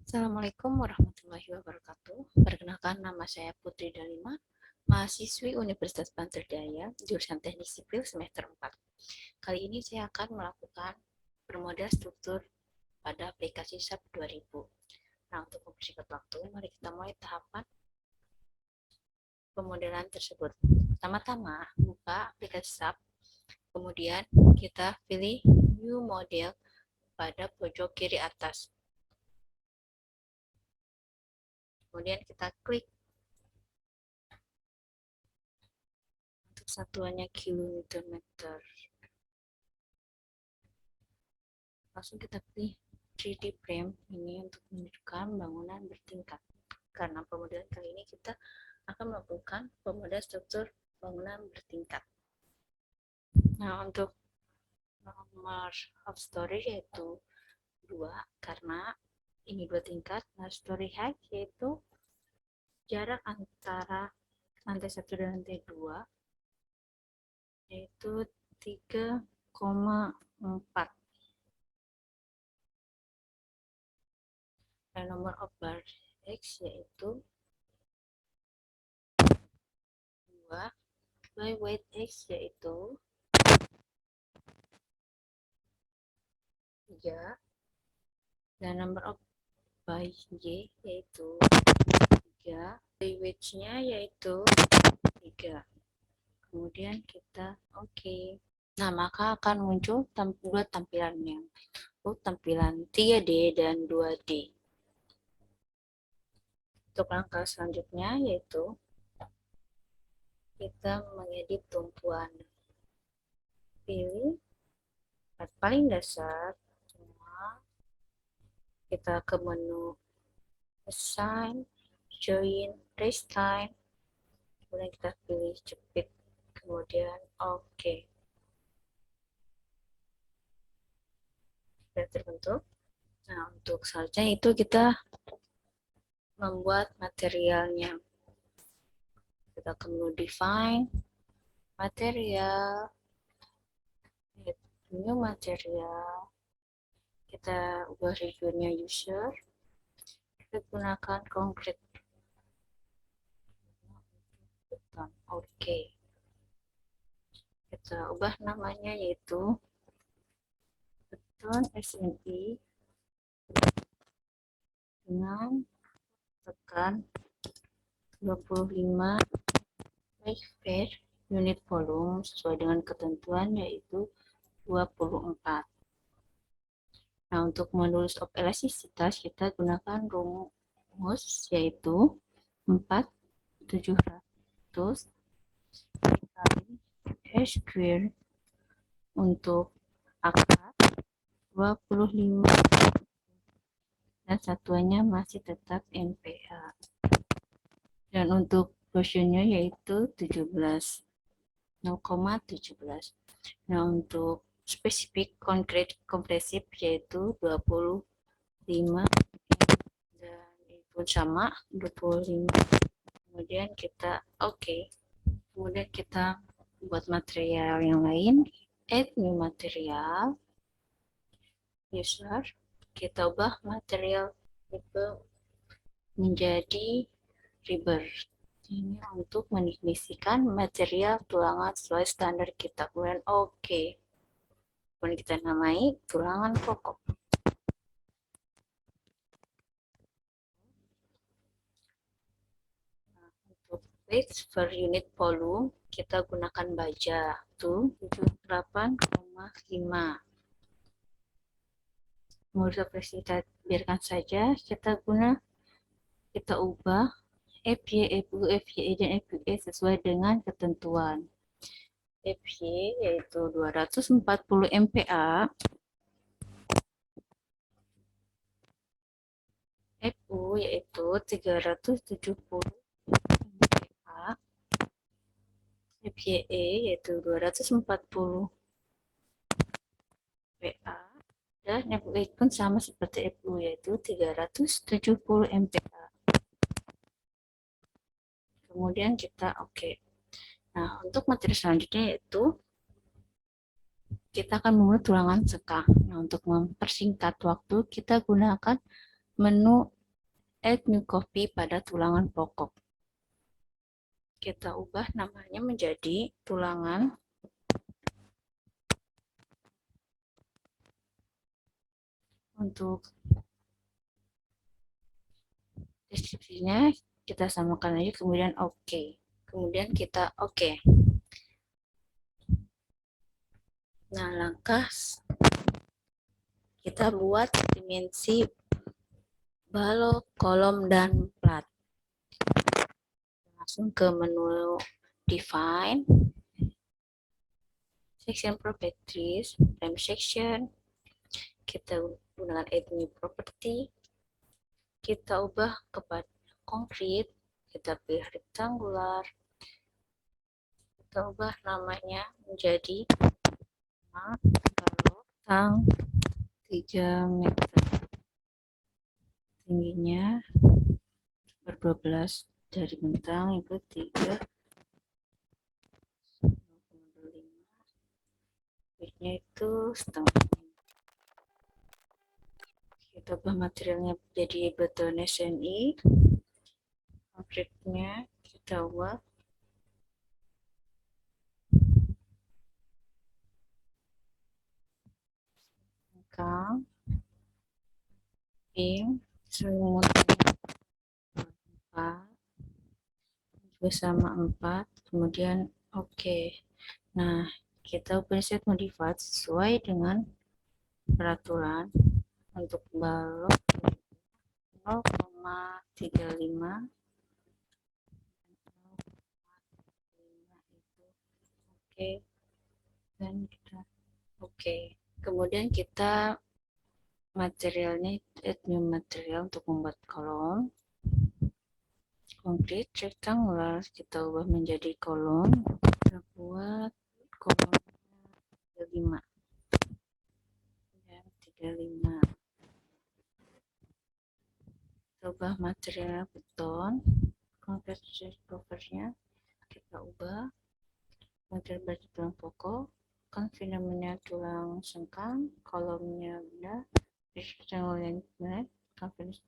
Assalamualaikum warahmatullahi wabarakatuh. Perkenalkan, nama saya Putri Dalima, mahasiswi Universitas Bantul Jaya, jurusan Teknik Sipil semester 4. Kali ini saya akan melakukan permodalan struktur pada aplikasi SAP 2000. Nah, untuk mempersingkat waktu, mari kita mulai tahapan pemodelan tersebut. Pertama-tama, buka aplikasi SAP, kemudian kita pilih New Model pada pojok kiri atas. Kemudian kita klik untuk satuannya kilometer meter. Langsung kita pilih 3D frame ini untuk menunjukkan bangunan bertingkat. Karena pemodelan kali ini kita akan melakukan pemodelan struktur bangunan bertingkat. Nah, untuk nomor of story yaitu 2 karena ini 2 tingkat. Nah, story height yaitu jarak antara lantai 1 dan lantai 2 yaitu 3,4. Dan nomor of bar X yaitu 2 by weight X yaitu 3 dan number of by Y yaitu 3, by weight-nya yaitu 3. Kemudian kita oke. Nah, maka akan muncul dua tampilan yang tampilan 3D dan 2D. Untuk langkah selanjutnya yaitu kita mengedit tumpuan. Pilih paling dasar, kita ke menu assign, join, trace time, kemudian kita pilih jepit, kemudian oke. Sudah terbentuk. Nah, untuk selanjutnya itu kita membuat materialnya. Kita ke menu define, material, new material, kita ubah regionnya user, kita gunakan concrete beton, oke. Kita ubah namanya yaitu beton SMI dengan tekan 25 per unit volume sesuai dengan ketentuan yaitu 24. Nah, untuk modulus of elastisitas kita gunakan rumus yaitu 4/700 kali R square untuk akar 25 dan satuannya masih tetap MPa. Dan untuk portionnya yaitu 0,17. Nah, untuk spesifik konkret kompresif yaitu 25 dan ini pun sama 25. Kemudian kita oke. Kemudian kita buat material yang lain, add new material, user, kita ubah material tipe menjadi rubber. Ini untuk mendefinisikan material tulangan sesuai standar kita. Kemudian oke. Kemudian kita namai tulangan pokok. Nah, untuk weight per unit volume kita gunakan baja tuh 78,5. Menurut kita biarkan saja, kita ubah FY, FU, FYE, dan FUE sesuai dengan ketentuan. FY yaitu 240 MPa, FU yaitu 370 MPa, FYE yaitu 240 MPa, dan FUE pun sama seperti FU yaitu 370 MPa. Kemudian kita oke. Nah, untuk materi selanjutnya yaitu kita akan membuat tulangan sekang. Nah, untuk mempersingkat waktu kita gunakan menu add new copy pada tulangan pokok. Kita ubah namanya menjadi tulangan. Untuk deskripsinya kita samakan aja, kemudian oke. Kemudian kita oke. Nah, langkah kita buat dimensi balok, kolom, dan plat. Langsung ke menu define, section properties, frame section. Kita gunakan add new property. Kita ubah kepada concrete. Kita pilih rectangular. Kita ubah namanya menjadi balok tang 3 meter. Tingginya per 12 dari bentang itu 3, 0,25, widthnya itu setengah. Kita ubah materialnya jadi beton SNI. Fabriknya kita ubah kang beam selimutnya 4 bersama 4, kemudian oke. Nah, kita preset modified sesuai dengan peraturan. Untuk balok 0,35, oke, dan kita oke. Kemudian kita materialnya add new material untuk membuat kolom. Konkret rectangular kita ubah menjadi kolom. Kita buat kolom 35 dan 35. Kita ubah material beton. Konkret covernya kita ubah material batu tulang pokok. Confinement tulang sengkang, kolomnya benda, rectangular net, confidence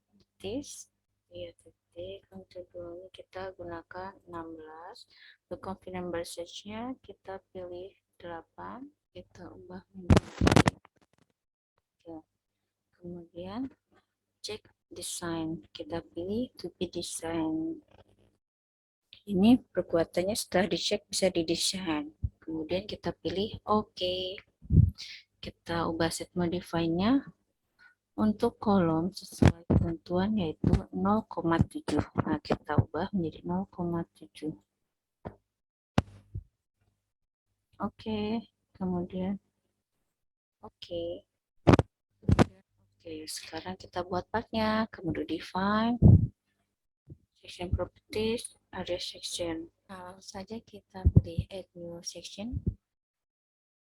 iya titik. Untuk dulunya kita gunakan 16. Untuk confident nya kita pilih 8. Kita ubah menjadi 3. Kemudian cek design, kita pilih to be design. Ini perkuatannya setelah dicek bisa didesain. Kemudian kita pilih oke. Kita ubah set modify-nya untuk kolom sesuai ketentuan yaitu 0,7. Nah, kita ubah menjadi 0,7. Oke, kemudian oke. Oke, sekarang kita buat partnya. Kemudian define, section properties, area section. Nah, langsung saja kita pilih add new section.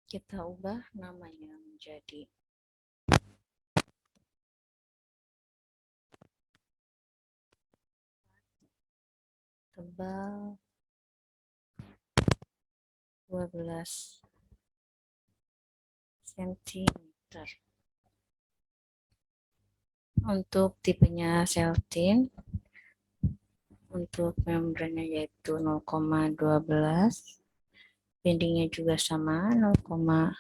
Kita ubah namanya menjadi tebal 12 cm. Untuk tipenya seltin, untuk membrannya yaitu 0,12, bendingnya juga sama 0,12.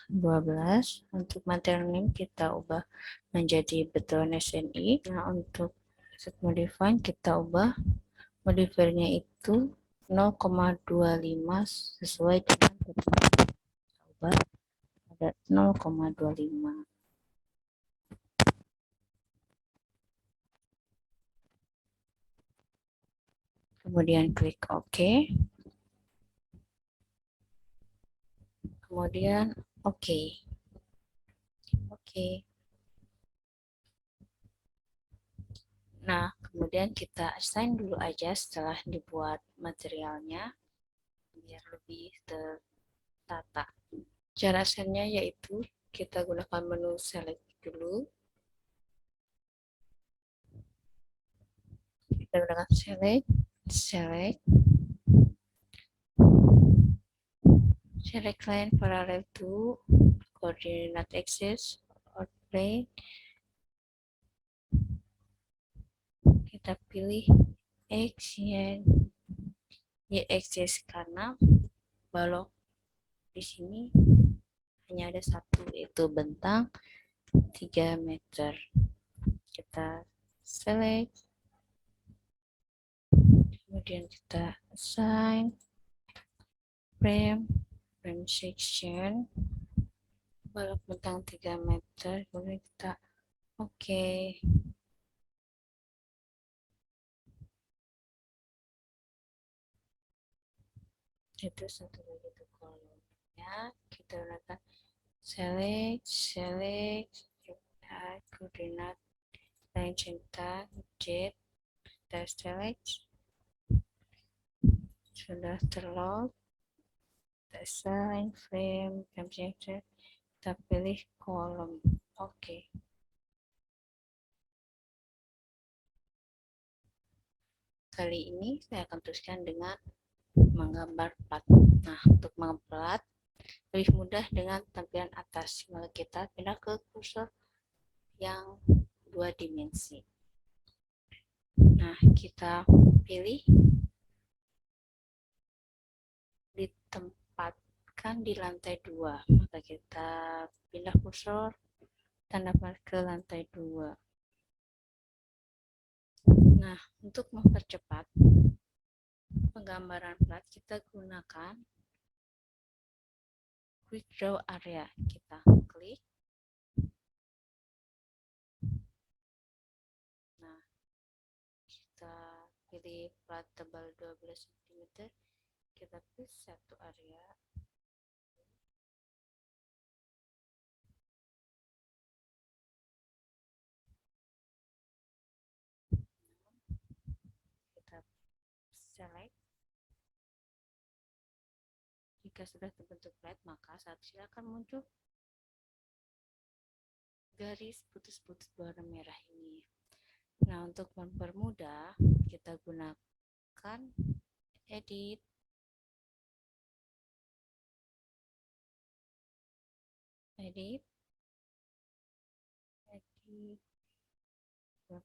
Untuk material name kita ubah menjadi beton SNI. Nah, untuk set modify kita ubah modifiernya itu 0,25 sesuai dengan ketentuan. Ubah pada 0,25. Kemudian klik OK. Kemudian OK. Oke. Nah, kemudian kita assign dulu aja setelah dibuat materialnya biar lebih tertata. Cara assign-nya yaitu kita gunakan menu select dulu. Kita gunakan select, select line parallel to coordinate axis or plane. kita pilih X, Y, karena balok di sini hanya ada satu, yaitu bentang 3 meter. Kita select, kemudian kita assign frame section, balok bentang 3 meter, kemudian kita oke. Itu satu lagi itu kolomnya, kita gunakan select, kita koordinat dan cinta jet, kita select, sudah terload, kita assign frame section, kita pilih kolom, oke. Kali ini saya akan teruskan dengan menggambar plat. Nah, untuk menggambar plat lebih mudah dengan tampilan atas. Maka kita pindah ke kursor yang 2 dimensi. Nah, kita pilih ditempatkan di lantai 2. Maka kita pindah kursor tanda ke lantai 2. Nah, untuk mempercepat penggambaran plat, kita gunakan quick draw area. Kita klik. Nah, kita pilih plat tebal 12 cm. Kita pilih satu area. Kita select. Jika sudah terbentuk plat, maka saat silakan muncul garis putus-putus berwarna merah ini. Nah, untuk mempermudah, kita gunakan edit,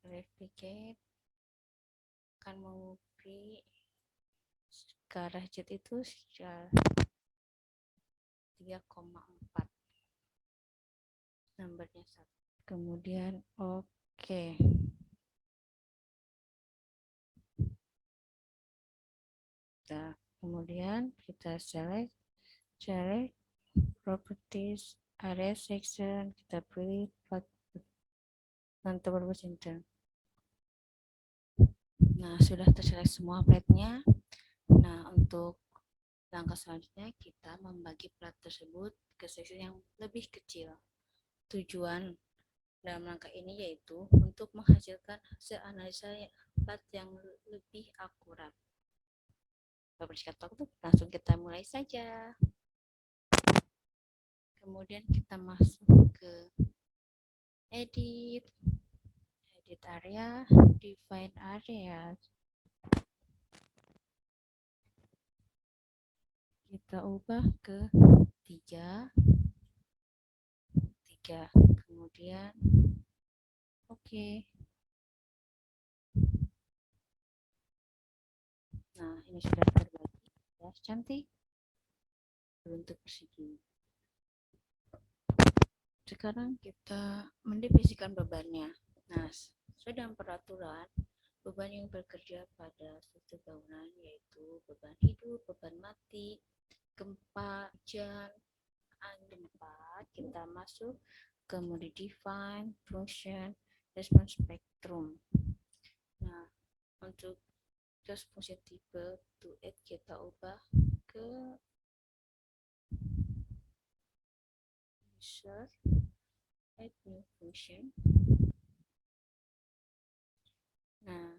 replicate, akan mengubah ke arah jet itu secara 3,4 nomornya 1. Kemudian oke. Nah, kemudian kita select properties area section, kita pilih tebal center. Nah, sudah terselect semua platnya. Nah, untuk langkah selanjutnya kita membagi plat tersebut ke section yang lebih kecil. Tujuan dalam langkah ini yaitu untuk menghasilkan hasil analisa plat yang lebih akurat. Bersingkat waktu, langsung kita mulai saja. Kemudian kita masuk ke edit area, define area. Kita ubah ke 3. Kemudian oke. Nah, ini sudah terbagi ya, cantik berbentuk persegi. Sekarang kita mendefinisikan bebannya. Nah, sesuai dengan peraturan, beban yang bekerja pada suatu bangunan yaitu beban hidup, beban mati, gempa, hujan, gempa. Kita masuk ke mode define, function, response spectrum. Nah, untuk just function tipe to add kita ubah ke user, add new function. Nah,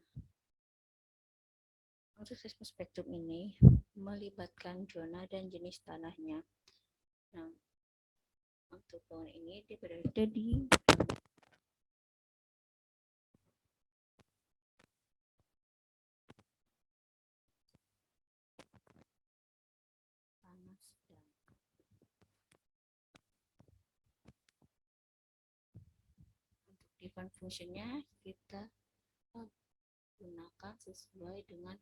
untuk response spektrum ini melibatkan zona dan jenis tanahnya. Nah, untuk bangunan ini dia berada di tanah sedang. Untuk define fungsinya kita sesuai dengan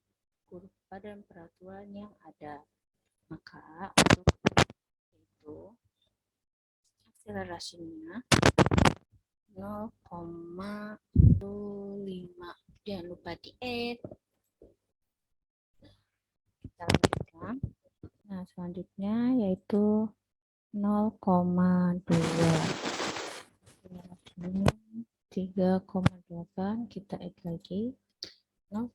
kurva dan peraturan yang ada. Maka untuk itu akselerasinya 0,5. Jangan lupa diet. Kita lanjutkan. Nah, selanjutnya yaitu 0,2. 3,8 kita add lagi 0,6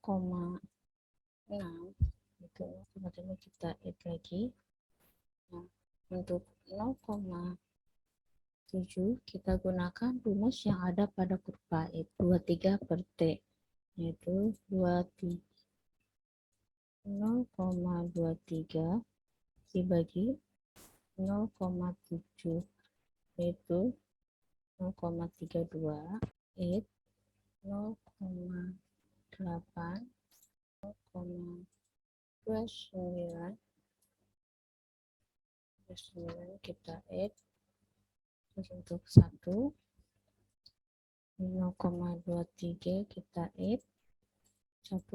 itu teman-teman kita add lagi. Nah, untuk 0,7 kita gunakan rumus yang ada pada kurva 23 per T, yaitu 0,23 dibagi 0,7 yaitu 0,32 8 0,8 0,29 kita add. Terus untuk 0,23 kita add 1,5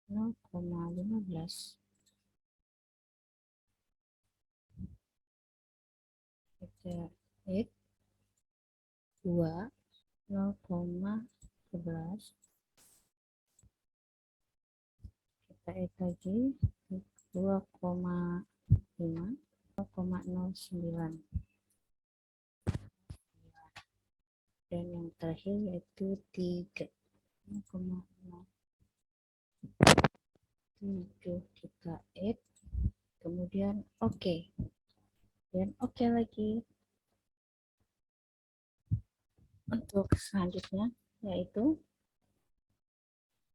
0,15 kita add 2 0,11 kita add lagi 2,5 0,09 dan yang terakhir yaitu 3 0,07 kita add, kemudian oke. Dan oke lagi. Untuk selanjutnya yaitu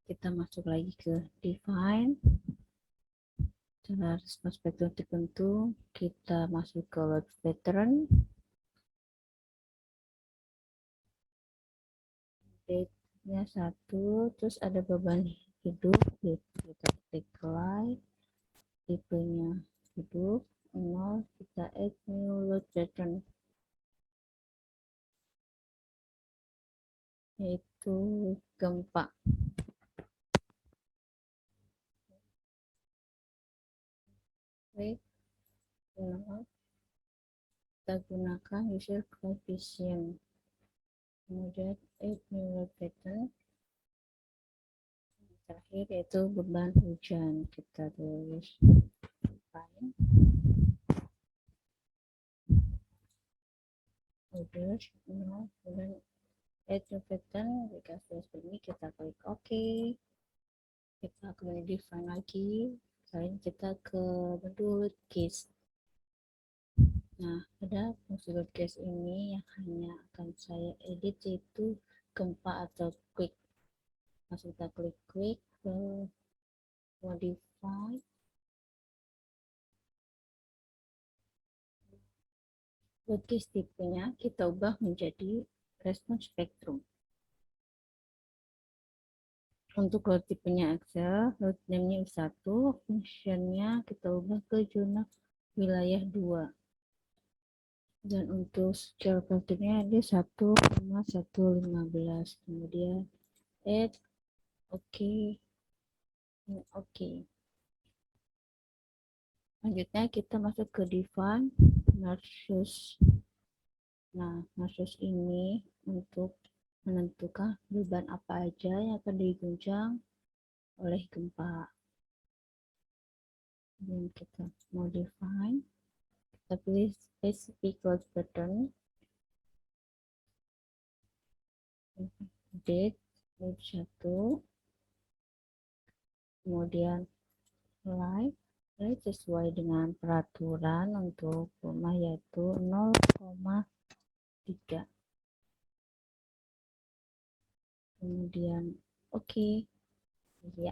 kita masuk lagi ke define. Setelah respon spektrum tertentu, kita masuk ke load pattern. Date-nya 1, terus ada beban hidup, kita klik live, tipenya hidup, 0, kita add new load pattern, yaitu gempa. Klik 0, kita gunakan user coefficient, kemudian add new load pattern. Terakhir yaitu beban hujan, kita tulis fine udah 0, kemudian add new pattern. Dikasih seperti ini, kita klik OK. Kita kemudian define lagi, kali ini kita ke load case. Nah, pada fungsi load case ini yang hanya akan saya edit yaitu gempa atau quick. Langsung kita klik quick ke modify. Load case tipenya kita ubah menjadi response spectrum. Untuk load tipenya Excel, load name-nya 1, functionnya kita ubah ke zona wilayah 2. Dan untuk scale factor-nya ada 1,115. Kemudian add, oke. Selanjutnya kita masuk ke define nurses. Nah, nurses ini untuk menentukan beban apa aja yang akan diguncang oleh gempa. Dan kita modify, kita pilih specific load pattern, date 1, kemudian live sesuai dengan peraturan untuk rumah yaitu 0,3. Kemudian oke. Ya.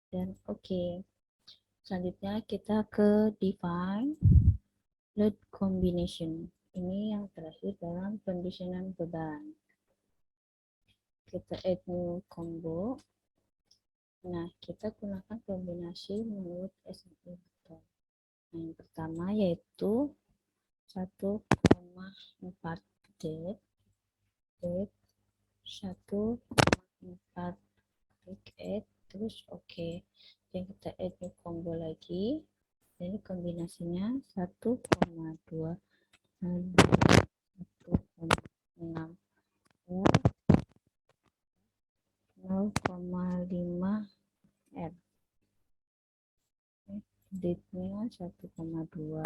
Dan oke. Selanjutnya kita ke define load combination. Ini yang terakhir dalam conditioning beban. Kita add new combo. Nah, kita gunakan kombinasi menurut SNI. Nah, yang pertama yaitu 1,4 date 1,3 4, klik add, terus oke. Yang kita add new combo lagi. Jadi kombinasinya 1,2 1,6 0,5 R. Date-nya 1,2,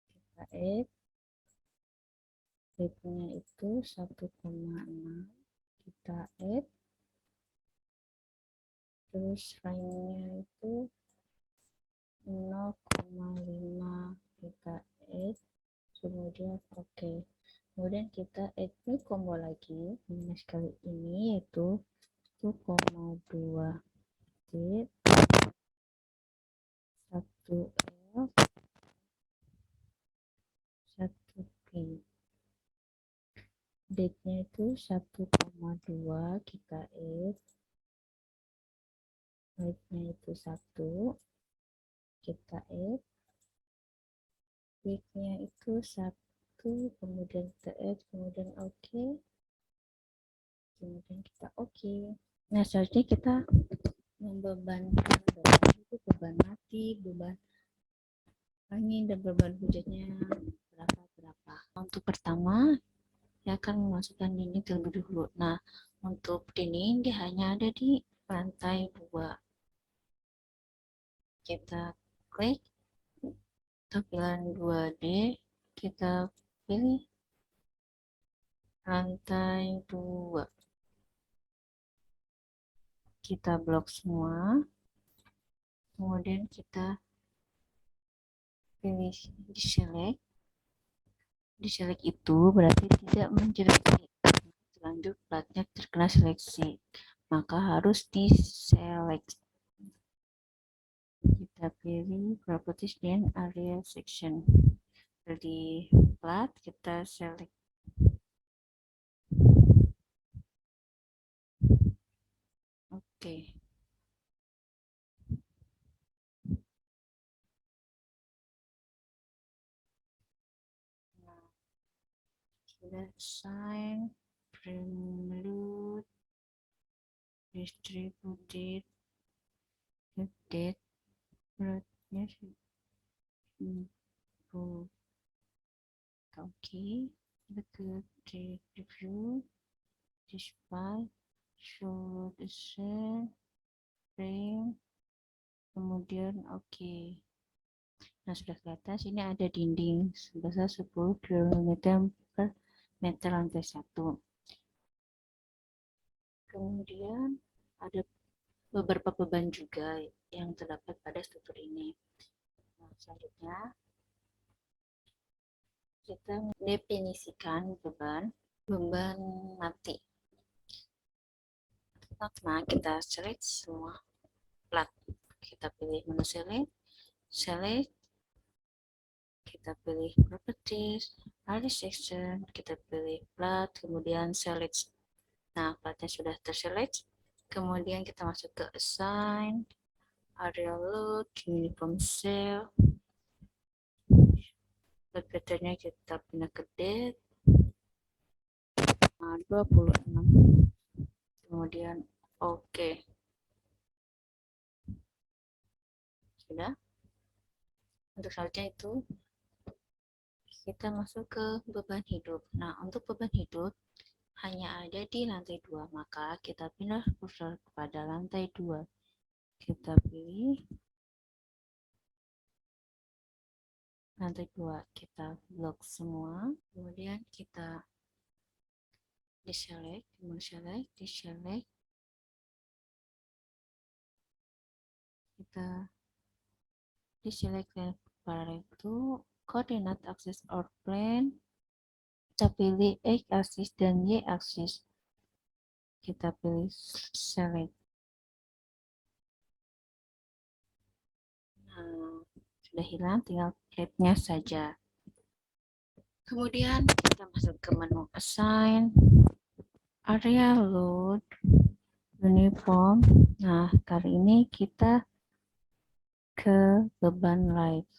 kita add, date-nya itu 1,6, kita add, terus range-nya itu 0,5, kita add, kemudian oke. Kemudian kita add new combo lagi, minus kali ini yaitu 1,2 date, 1 L, 1 P. Date-nya itu 1,2, kita add, weight-nya itu 1, kita add, week-nya itu 1, kemudian kita add, kemudian oke, kemudian kita oke. Nah, selanjutnya kita membebankan beban itu beban mati, beban angin, dan beban hujannya berapa. Untuk pertama, saya akan memasukkan dinding terlebih dahulu. Nah, untuk dinding dia hanya ada di lantai 2. Kita klik tampilan 2D, kita pilih lantai 2, kita blok semua, kemudian kita pilih di select itu berarti tidak menjelekai, lanjut platnya terkena seleksi, maka harus di select. Kita pilih properties dan area section, di plat kita select. Oke. Nah, sudah assign, preload, distributed, update, beratnya oke. Kita ke review, display, show the frame, kemudian oke. Nah, sudah kelihatan sini ada dinding sebesar 10 km per meter lantai 1. Kemudian ada beberapa beban juga yang terdapat pada struktur ini. Nah, selanjutnya kita mendefinisikan beban mati. Pertama, kita select semua plat. Kita pilih menu select, kita pilih properties, area section, kita pilih plat, kemudian select. Nah, platnya sudah terselect. Kemudian kita masuk ke assign, area load, uniform cell. Locatornya kita pindah ke date 26. Kemudian oke. Sudah. Untuk selanjutnya itu kita masuk ke beban hidup. Nah, untuk beban hidup hanya ada di lantai 2, maka kita pindah kursor kepada lantai 2. Kita pilih lantai 2, kita blok semua, kemudian kita deselect, kita deselect pada itu coordinate axis or plane, kita pilih X axis dan Y axis, kita pilih select. Nah, sudah hilang, tinggal add-nya saja. Kemudian kita masuk ke menu assign, area load, uniform. Nah, kali ini kita ke beban live.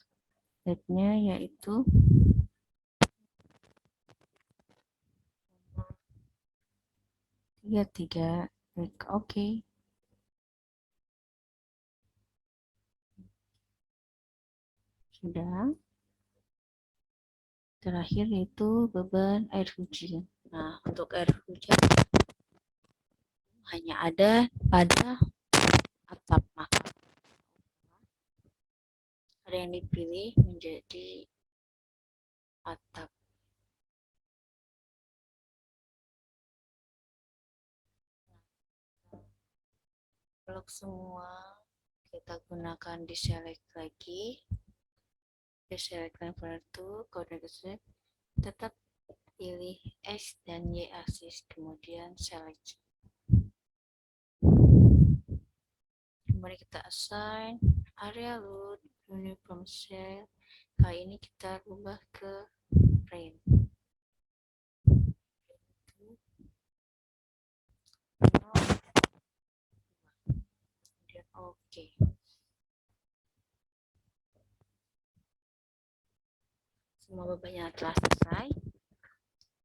Live-nya yaitu lihat 3, klik OK. Sudah. Terakhir itu beban air hujan. Nah, untuk air hujan hanya ada pada atap, maka ada yang dipilih menjadi atap. Blok semua kita gunakan deselect lagi. Deselect level 2, coordinate tetap pilih X dan Y aksis, kemudian select. Kemudian kita assign area load uniform cell. Kali ini kita ubah ke frame. Kemudian OK. Semua bebannya telah selesai.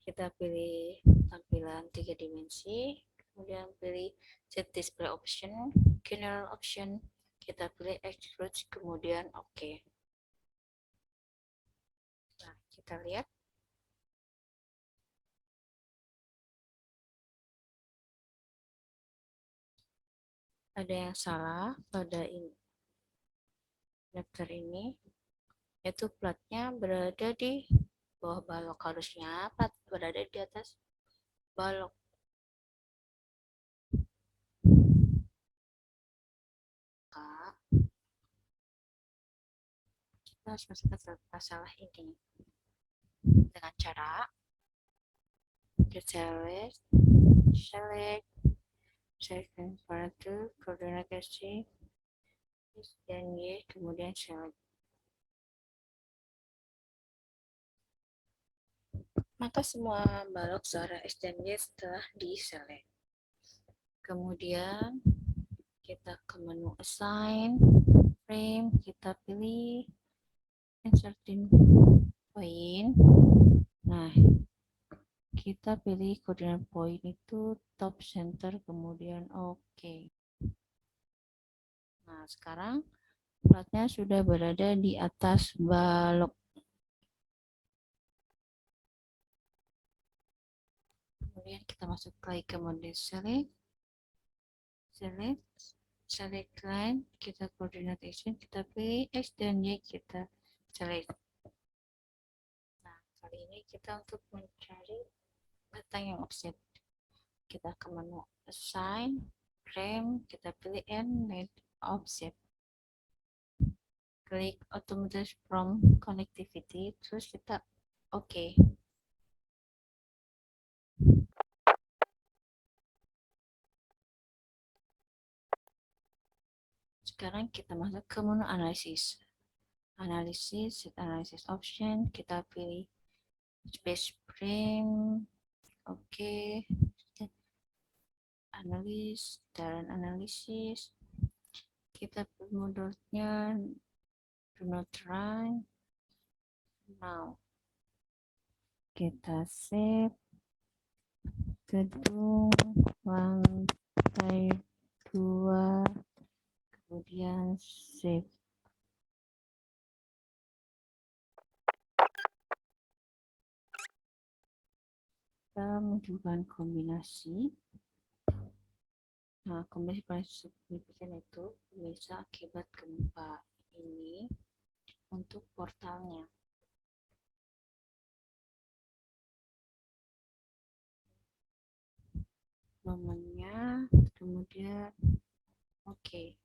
Kita pilih tampilan 3 dimensi, kemudian pilih set display option, general option, kita pilih extrude, kemudian OK. Nah, kita lihat ada yang salah pada ini adapter ini, yaitu platnya berada di bawah balok, harusnya plat berada di atas balok. Maka kita harus menyelesaikan masalah ini dengan cara select temperature, coordinate X dan Y, kemudian select. Maka semua balok zona X dan Y setelah di-select. Kemudian kita ke menu assign, frame, kita pilih inserting point. Nah, kita pilih coordinate point itu top center, kemudian OK. Nah, sekarang platnya sudah berada di atas balok. Kemudian kita masuk lagi ke mode select, select line, kita coordinate action, kita pilih X dan Y, kita select. Nah, kali ini kita untuk mencari batang yang offset, kita ke menu assign, frame, kita pilih end net offset, klik automate from connectivity, terus kita OK. Sekarang kita masuk ke menu analisis. Set analysis option, kita pilih space frame, OK. Analis, dan analisis. Kita pilih modulnya do not run. Now, kita save gedung lantai 2, kemudian save. Kita menunjukkan kombinasi. Nah, kombinasi paling signifikan itu bisa akibat gempa ini untuk portalnya. Momennya, kemudian OK.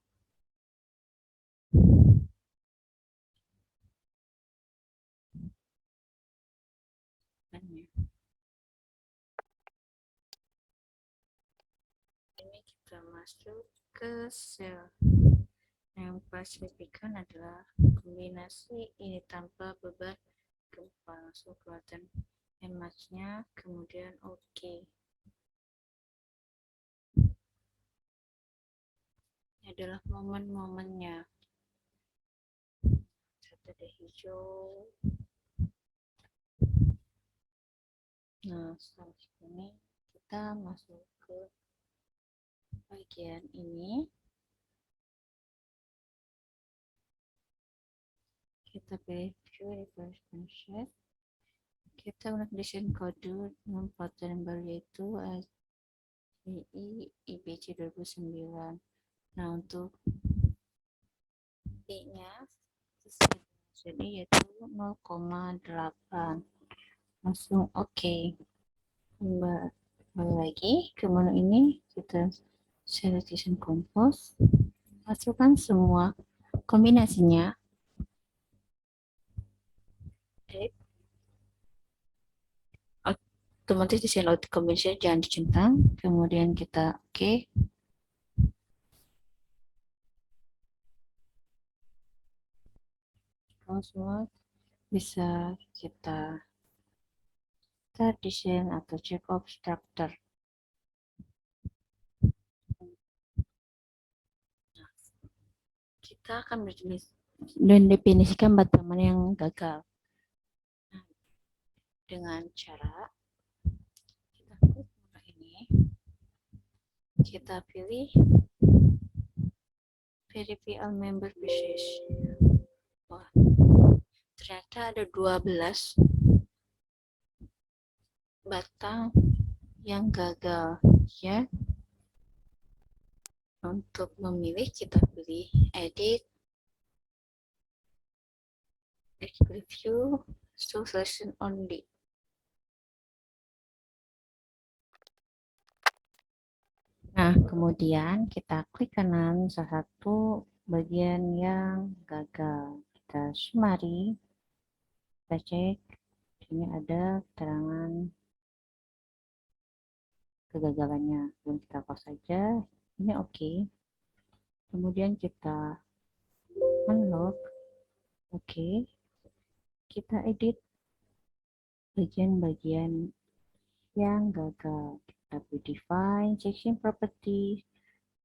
Ini kita masuk ke sel. Yang paling signifikan adalah kombinasi ini tanpa beban gempa, langsung kelihatan emasnya, kemudian OK. Ini adalah momen-momennya. Ada hijau. Nah, selanjutnya kita masuk ke bagian ini. Kita pilih view reverse consent. Kita gunakan desain kode dengan pattern yang baru yaitu SCI IBC 2009. Nah, untuk B-nya sesuai jadi yaitu 0,8. Langsung oke. Kembali lagi ke menu ini, kita selection compose, masukkan semua kombinasinya. Otomatis desain layout combination jangan dicentang, kemudian kita oke. Kalau semua bisa kita start desain atau check off structure. Kita akan mendefinisikan batasan mana yang gagal. Dengan cara kita klik menu ini, kita pilih verify all member pieces. Wah, ternyata ada 12 batang yang gagal ya. Untuk memilih kita pilih edit, review, show selection only. Nah, kemudian kita klik kanan salah satu bagian yang gagal. Kita summary, kita cek, ini ada keterangan kegagalannya. Belum kita close saja, ini oke. Kemudian kita unlock, oke. Kita edit bagian-bagian yang gagal. Kita define section property,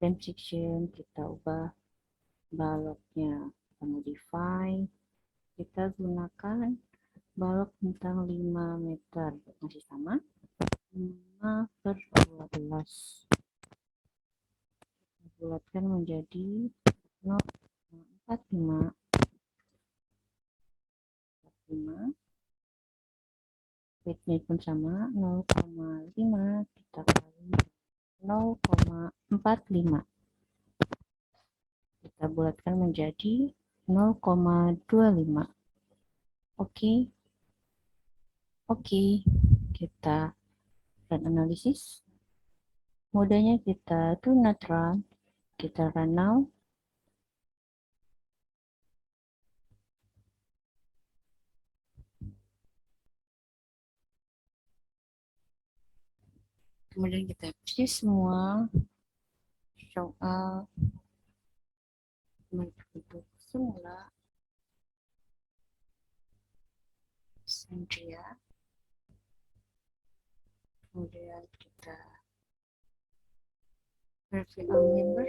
frame section, kita ubah baloknya, kita modify, kita gunakan balok tentang 5 meter, masih sama 5/12, bulatkan menjadi 0,45, widthnya pun sama 0,5, kita kali 0,45, kita bulatkan menjadi 0,25. Oke. Kita run analisis, modenya kita do not run, kita run now. Kemudian kita pilih semua, show all, bentuk semula, Sandria, kemudian kita review all member,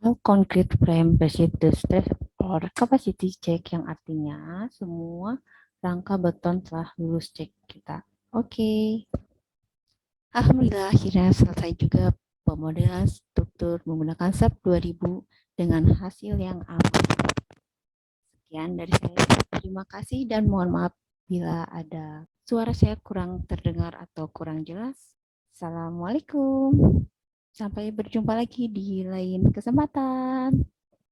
all concrete frame basic the stress or capacity check, yang artinya semua rangka beton telah lulus cek kita. Oke. Alhamdulillah akhirnya selesai juga pemodelan struktur menggunakan SAP 2000 dengan hasil yang aman. Sekian dari saya. Terima kasih dan mohon maaf bila ada suara saya kurang terdengar atau kurang jelas. Assalamualaikum. Sampai berjumpa lagi di lain kesempatan.